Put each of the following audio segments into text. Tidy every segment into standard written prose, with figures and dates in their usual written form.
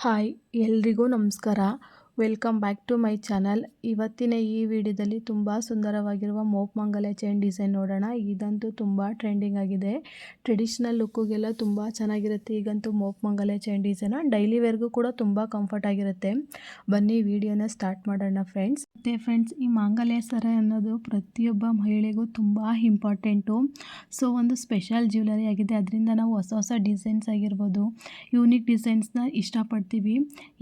Hi ಎಲ್ರಿಗೂ ನಮಸ್ಕಾರ. Welcome back to my channel. ಇವತ್ತಿನ ಈ ವಿಡಿಯೋದಲ್ಲಿ ತುಂಬ ಸುಂದರವಾಗಿರುವ ಮೋಪ್ ಮಂಗಲ ಚೈನ್ ಡಿಸೈನ್ ನೋಡೋಣ. ಇದಂತೂ ತುಂಬ ಟ್ರೆಂಡಿಂಗ್ ಆಗಿದೆ. ಟ್ರೆಡಿಷ್ನಲ್ ಲುಕ್ಕಿಗೆಲ್ಲ ತುಂಬ ಚೆನ್ನಾಗಿರುತ್ತೆ. ಈಗಂತೂ ಮೋಪ್ ಮಂಗಲ ಚೈನ್ ಡಿಸೈನ್ ಡೈಲಿ ವೇರ್ಗೂ ಕೂಡ ತುಂಬ ಕಂಫರ್ಟ್ ಆಗಿರುತ್ತೆ. ಬನ್ನಿ ವಿಡಿಯೋನ ಸ್ಟಾರ್ಟ್ ಮಾಡೋಣ ಫ್ರೆಂಡ್ಸ್. ಮತ್ತು ಫ್ರೆಂಡ್ಸ್, ಈ ಮಾಂಗಲ್ಯ ಸರ ಅನ್ನೋದು ಪ್ರತಿಯೊಬ್ಬ ಮಹಿಳೆಗೂ ತುಂಬ ಇಂಪಾರ್ಟೆಂಟು. ಸೊ ಒಂದು ಸ್ಪೆಷಲ್ ಜ್ಯುವೆಲರಿ ಆಗಿದೆ. ಅದರಿಂದ ನಾವು ಹೊಸ ಹೊಸ ಡಿಸೈನ್ಸ್ ಆಗಿರ್ಬೋದು, ಯೂನಿಕ್ ಡಿಸೈನ್ಸ್ನ ಇಷ್ಟಪಡ್ತೀವಿ.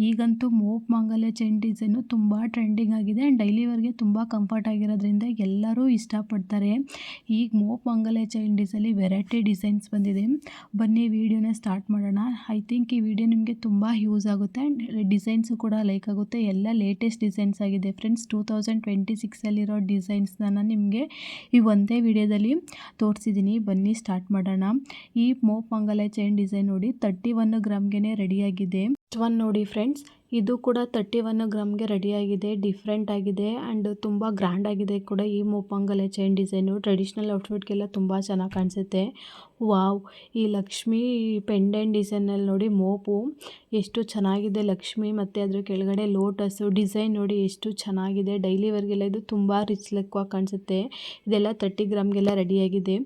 ಈಗಂತೂ ಮೋಪ್ ಮಂಗಲ್ಯ ಚೈನ್ ಡಿಸೈನು ತುಂಬ ಟ್ರೆಂಡಿಂಗ್ ಆಗಿದೆ ಆ್ಯಂಡ್ ಡೈಲಿ ವೇರ್ಗೆ ತುಂಬ ಕಂಫರ್ಟ್ ಆಗಿರೋದ್ರಿಂದ ಎಲ್ಲರೂ ಇಷ್ಟಪಡ್ತಾರೆ. ಈಗ mop mangalya chain ಡಿಸೈನಲ್ಲಿ variety designs ಬಂದಿದೆ. ಬನ್ನಿ ವಿಡಿಯೋನ ಸ್ಟಾರ್ಟ್ ಮಾಡೋಣ. ಐ ಥಿಂಕ್ ಈ ವಿಡಿಯೋ ನಿಮಗೆ ತುಂಬ ಯೂಸ್ ಆಗುತ್ತೆ ಆ್ಯಂಡ್ ಡಿಸೈನ್ಸು ಕೂಡ ಲೈಕ್ ಆಗುತ್ತೆ. ಎಲ್ಲ ಲೇಟೆಸ್ಟ್ ಡಿಸೈನ್ಸ್ ಆಗಿದೆ ಫ್ರೆಂಡ್ಸ್. 2026 ಡಿಸೈನ್ಸ್ನ ನಾನು ನಿಮಗೆ ಈ ಒಂದೇ ವಿಡಿಯೋದಲ್ಲಿ ತೋರಿಸಿದ್ದೀನಿ. ಬನ್ನಿ ಸ್ಟಾರ್ಟ್ ಮಾಡೋಣ. ಈ ಮೋಪ್ ಮಂಗಲ್ಯ ಚೈನ್ ಡಿಸೈನ್ ನೋಡಿ 31 ಗ್ರಾಮ್ಗೆ ರೆಡಿಯಾಗಿದೆ. ಒನ್ ನೋಡಿ ಫ್ರೆಂಡ್ಸ್, ಇದು ಕೂಡ 31 ಗ್ರಾಮ್ಗೆ ರೆಡಿಯಾಗಿದೆ. ಡಿಫ್ರೆಂಟ್ ಆಗಿದೆ ಆ್ಯಂಡ್ ತುಂಬ ಗ್ರ್ಯಾಂಡ್ ಆಗಿದೆ ಕೂಡ. ಈ mop mangalya chain design traditional ಔಟ್ಫಿಟ್ಗೆಲ್ಲ ತುಂಬ ಚೆನ್ನಾಗಿ ಕಾಣಿಸುತ್ತೆ. ವಾವ್, ಈ ಲಕ್ಷ್ಮಿ ಪೆಂಡೆಂಟ್ ಡಿಸೈನಲ್ಲಿ ನೋಡಿ ಮೋಪು ಎಷ್ಟು ಚೆನ್ನಾಗಿದೆ. ಲಕ್ಷ್ಮಿ ಮತ್ತು ಅದ್ರ ಕೆಳಗಡೆ ಲೋಟಸ್ಸು ಡಿಸೈನ್ ನೋಡಿ ಎಷ್ಟು ಚೆನ್ನಾಗಿದೆ. ಡೈಲಿ ವೇರ್ಗೆಲ್ಲ ಇದು ತುಂಬ ರಿಚ್ ಲುಕ್ಕಾಗಿ ಕಾಣಿಸುತ್ತೆ. ಇದೆಲ್ಲ 30 ಗ್ರಾಮ್ಗೆಲ್ಲ ರೆಡಿಯಾಗಿದೆ.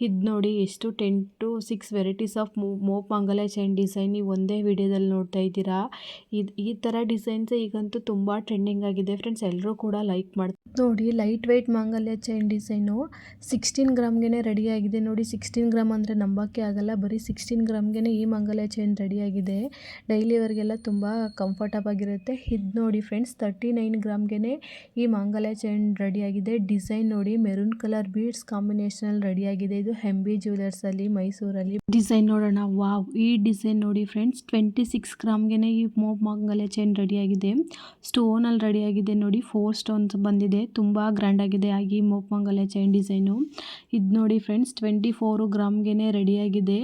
ಇದು ನೋಡಿ ಎಷ್ಟು 10 to 6 ವೆರೈಟೀಸ್ ಆಫ್ ಮೋಪ್ ಮಂಗಲ್ಯ ಚೈನ್ ಡಿಸೈನ್ ನೀವು ಒಂದೇ ವಿಡಿಯೋದಲ್ಲಿ ನೋಡ್ತಾ ಇದ್ದೀರಾ. ಈ ಥರ ಡಿಸೈನ್ಸ್ ಈಗಂತೂ ತುಂಬ ಟ್ರೆಂಡಿಂಗ್ ಆಗಿದೆ ಫ್ರೆಂಡ್ಸ್. ಎಲ್ಲರೂ ಕೂಡ ಲೈಕ್ ಮಾಡ್ತಾರೆ. ನೋಡಿ, ಲೈಟ್ ವೆಯ್ಟ್ ಮಾಂಗಲ್ಯ ಚೈನ್ ಡಿಸೈನು 16 ಗ್ರಾಮ್ಗೆ ರೆಡಿಯಾಗಿದೆ. ನೋಡಿ, 16 ಗ್ರಾಮ್ ಅಂದರೆ ನಂಬೋಕ್ಕೆ ಆಗಲ್ಲ. ಬರೀ 16 ಗ್ರಾಮ್ಗೆ ಈ ಮಂಗಲ್ಯ ಚೈನ್ ರೆಡಿಯಾಗಿದೆ. ಡೈಲಿ ವೇರ್ಗೆಲ್ಲ ತುಂಬ ಕಂಫರ್ಟಬಲ್ ಆಗಿರುತ್ತೆ. ಇದು ನೋಡಿ ಫ್ರೆಂಡ್ಸ್, 39 ಗ್ರಾಮ್ಗೆ ಈ ಮಂಗಲ್ಯ ಚೈನ್ ರೆಡಿಯಾಗಿದೆ. ಡಿಸೈನ್ ನೋಡಿ, ಮೆರೂನ್ ಕಲರ್ ಬೀಡ್ಸ್ ಕಾಂಬಿನೇಷನಲ್ಲಿ ರೆಡಿಯಾಗಿದೆ. ಇದು ಹೆಂಬಿ ಜ್ಯುವೆಲರ್ಸಲ್ಲಿ ಮೈಸೂರಲ್ಲಿ ಡಿಸೈನ್ ನೋಡೋಣ. ವಾವ್, ಈ ಡಿಸೈನ್ ನೋಡಿ ಫ್ರೆಂಡ್ಸ್, 26 ಗ್ರಾಮ್ಗೆ ಈ ಮೋಪ್ ಮಂಗಲ್ಯ ಚೈನ್ ರೆಡಿಯಾಗಿದೆ. ಸ್ಟೋನಲ್ಲಿ ರೆಡಿಯಾಗಿದೆ. ನೋಡಿ, 4 ಸ್ಟೋನ್ಸ್ ಬಂದಿದೆ. ತುಂಬ ಗ್ರ್ಯಾಂಡ್ ಆಗಿದೆ ಆಗಿ ಮೋಪ್ ಮಂಗಲ್ಯ ಚೈನ್ ಡಿಸೈನು. ಇದು ನೋಡಿ ಫ್ರೆಂಡ್ಸ್, 24 ಗ್ರಾಮ್ಗೆ ರೆಡಿಯಾಗಿದೆ.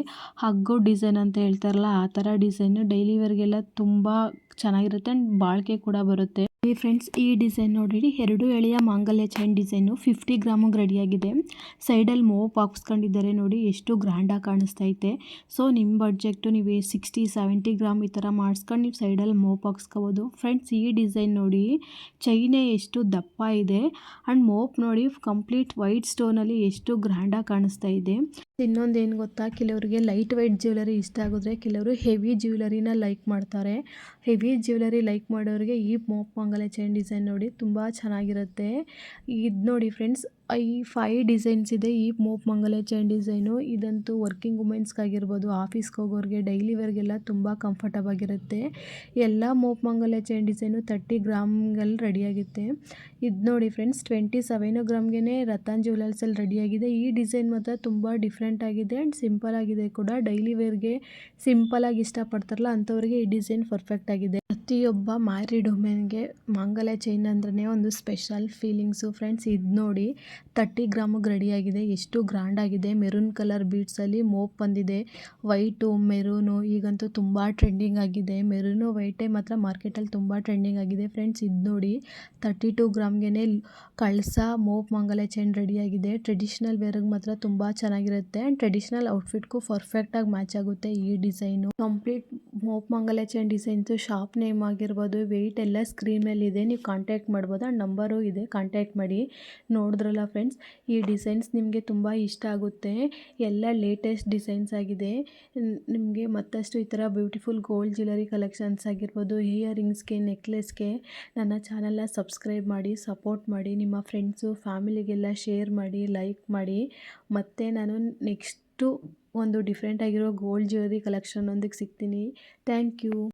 ಹಗ್ಗೋ ಡಿಸೈನ್ ಅಂತ ಹೇಳ್ತಾರಲ್ಲ, ಆ ಥರ ಡಿಸೈನು ಡೈಲಿ ವೇರ್ಗೆಲ್ಲ ತುಂಬ ಚೆನ್ನಾಗಿರುತ್ತೆ ಆ್ಯಂಡ್ ಬಾಳಿಕೆ ಕೂಡ ಬರುತ್ತೆ. ಫ್ರೆಂಡ್ಸ್, ಈ ಡಿಸೈನ್ ನೋಡಿ, 2 ಎಳೆಯ ಮಾಂಗಲ್ಯ ಚೈನ್ ಡಿಸೈನು 50 ಗ್ರಾಮಿಗೆ ರೆಡಿಯಾಗಿದೆ. ಸೈಡಲ್ಲಿ ಮೋಪ್ ಹಾಕ್ಸ್ಕೊಂಡಿದ್ದಾರೆ. ನೋಡಿ ಎಷ್ಟು ಗ್ರ್ಯಾಂಡಾಗಿ ಕಾಣಿಸ್ತಾ ಐತೆ. ಸೊ ನಿಮ್ಮ ಬಡ್ಜೆಕ್ಟು ನೀವು 60-70 ಗ್ರಾಮ್ ಈ ಥರ ಮಾಡಿಸ್ಕೊಂಡು ನೀವು ಸೈಡಲ್ಲಿ ಮೋಪ್ ಹಾಕ್ಸ್ಕೋಬೋದು ಫ್ರೆಂಡ್ಸ್. ಈ ಡಿಸೈನ್ ನೋಡಿ, ಚೈನೇ ಎಷ್ಟು ದಪ್ಪ ಇದೆ ಆ್ಯಂಡ್ ಮೋಪ್ ನೋಡಿ ಕಂಪ್ಲೀಟ್ ವೈಟ್ ಸ್ಟೋನಲ್ಲಿ ಎಷ್ಟು ಗ್ರ್ಯಾಂಡಾಗಿ ಕಾಣಿಸ್ತಾ ಇದೆ. ಇನ್ನೊಂದೇನು ಗೊತ್ತಾ, ಕೆಲವರಿಗೆ ಲೈಟ್ ವೆಯ್ಟ್ ಜ್ಯುವೆಲರಿ ಇಷ್ಟ ಆಗುತ್ತೆ, ಕೆಲವರು ಹೆವಿ ಜ್ಯುವೆಲರಿನ ಲೈಕ್ ಮಾಡ್ತಾರೆ. ಹೆವಿ ಜ್ಯುವೆಲರಿ ಲೈಕ್ ಮಾಡೋರಿಗೆ ಈ ಮೋಪ್ ಮಂಗಲ್ಯ ಚೈನ್ ಡಿಸೈನ್ ನೋಡಿ ತುಂಬ ಚೆನ್ನಾಗಿರುತ್ತೆ. ಇದು ನೋಡಿ ಫ್ರೆಂಡ್ಸ್, ಈ 5 ಡಿಸೈನ್ಸ್ ಇದೆ ಈ ಮೋಪ್ ಮಂಗಲ್ಯ ಚೈನ್ ಡಿಸೈನು. ಇದಂತೂ ವರ್ಕಿಂಗ್ ವುಮೆನ್ಸ್ಗಾಗಿರ್ಬೋದು, ಆಫೀಸ್ಗೆ ಹೋಗೋರಿಗೆ, ಡೈಲಿ ವೇರ್ಗೆಲ್ಲ ತುಂಬ ಕಂಫರ್ಟಬಲ್ ಆಗಿರುತ್ತೆ. ಎಲ್ಲ ಮೋಪ್ ಮಂಗಲ್ಯ ಚೈನ್ ಡಿಸೈನು 30 ಗ್ರಾಮ್ಗಳಲ್ಲಿ ರೆಡಿಯಾಗುತ್ತೆ. ಇದು ನೋಡಿ ಫ್ರೆಂಡ್ಸ್, 27 ಗ್ರಾಮ್ಗೆ ರತನ್ ಜ್ಯುವೆಲರ್ಸಲ್ಲಿ ರೆಡಿಯಾಗಿದೆ. ಈ ಡಿಸೈನ್ ಮಾತ್ರ ತುಂಬ ಡಿಫ್ರೆಂಟ್ ಆಗಿದೆ ಆ್ಯಂಡ್ ಸಿಂಪಲ್ ಆಗಿದೆ ಕೂಡ. ಡೈಲಿ ವೇರ್ಗೆ ಸಿಂಪಲಾಗಿ ಇಷ್ಟಪಡ್ತಾರಲ್ಲ ಅಂಥವ್ರಿಗೆ ಈ ಡಿಸೈನ್ ಪರ್ಫೆಕ್ಟ್ ಆಗಿದೆ. ಪ್ರತಿಯೊಬ್ಬ ಮ್ಯಾರಿಡ್ ವುಮೆನ್ಗೆ ಮಂಗಲ್ಯ ಚೈನ್ ಅಂದ್ರೆ ಒಂದು ಸ್ಪೆಷಲ್ ಫೀಲಿಂಗ್ಸು ಫ್ರೆಂಡ್ಸ್. ಇದು ನೋಡಿ, 30 ಗ್ರಾಮಿಗೆ ರೆಡಿಯಾಗಿದೆ. ಎಷ್ಟು ಗ್ರ್ಯಾಂಡ್ ಆಗಿದೆ. ಮೆರೂನ್ ಕಲರ್ ಬೀಡ್ಸಲ್ಲಿ ಮೋಪ್ ಬಂದಿದೆ. ವೈಟು ಮೆರೂನು ಈಗಂತೂ ತುಂಬ ಟ್ರೆಂಡಿಂಗ್ ಆಗಿದೆ. ಮೆರೂನು ವೈಟೇ ಮಾತ್ರ ಮಾರ್ಕೆಟಲ್ಲಿ ತುಂಬ ಟ್ರೆಂಡಿಂಗ್ ಆಗಿದೆ ಫ್ರೆಂಡ್ಸ್. ಇದು ನೋಡಿ, 32 ಗ್ರಾಮ್ಗೆ ಕಳಸ ಮೋಪ್ ಮಂಗಲ್ಯ ಚೈನ್ ರೆಡಿಯಾಗಿದೆ. ಟ್ರೆಡಿಷ್ನಲ್ ವೇರ್ಗೆ ಮಾತ್ರ ತುಂಬ ಚೆನ್ನಾಗಿರುತ್ತೆ ಆ್ಯಂಡ್ ಟ್ರೆಡಿಷ್ನಲ್ ಔಟ್ಫಿಟ್ಗೂ ಪರ್ಫೆಕ್ಟಾಗಿ ಮ್ಯಾಚ್ ಆಗುತ್ತೆ ಈ ಡಿಸೈನು. ಕಂಪ್ಲೀಟ್ ಮೋಪ್ mangalya chain designs shop name ಆಗಿರ್ಬೋದು, ವೆಯ್ಟ್ ಎಲ್ಲ ಸ್ಕ್ರೀನ್ ಮೇಲೆ ಇದೆ, ನೀವು ಕಾಂಟ್ಯಾಕ್ಟ್ ಮಾಡ್ಬೋದು. ಆ್ಯಂಡ್ ನಂಬರು ಇದೆ, ಕಾಂಟ್ಯಾಕ್ಟ್ ಮಾಡಿ. ನೋಡಿದ್ರಲ್ಲ ಫ್ರೆಂಡ್ಸ್, ಈ ಡಿಸೈನ್ಸ್ ನಿಮಗೆ ತುಂಬ ಇಷ್ಟ ಆಗುತ್ತೆ. ಎಲ್ಲ ಲೇಟೆಸ್ಟ್ ಡಿಸೈನ್ಸ್ ಆಗಿದೆ. ನಿಮಗೆ ಮತ್ತಷ್ಟು ಈ ಥರ ಬ್ಯೂಟಿಫುಲ್ ಗೋಲ್ಡ್ ಜ್ಯುವೆಲರಿ ಕಲೆಕ್ಷನ್ಸ್ ಆಗಿರ್ಬೋದು, ಇಯರಿಂಗ್ಸ್ಗೆ, ನೆಕ್ಲೆಸ್ಗೆ ನನ್ನ ಚಾನಲ್ನ ಸಬ್ಸ್ಕ್ರೈಬ್ ಮಾಡಿ, ಸಪೋರ್ಟ್ ಮಾಡಿ. ನಿಮ್ಮ ಫ್ರೆಂಡ್ಸು ಫ್ಯಾಮಿಲಿಗೆಲ್ಲ ಶೇರ್ ಮಾಡಿ, ಲೈಕ್ ಮಾಡಿ. ಮತ್ತು ನಾನು ನೆಕ್ಸ್ಟು ಒಂದು ಡಿಫ್ರೆಂಟ್ ಆಗಿರೋ ಗೋಲ್ಡ್ ಜ್ಯುವೆಲರಿ ಕಲೆಕ್ಷನ್ನೊಂದಿಗೆ ಸಿಗ್ತೀನಿ. Thank you.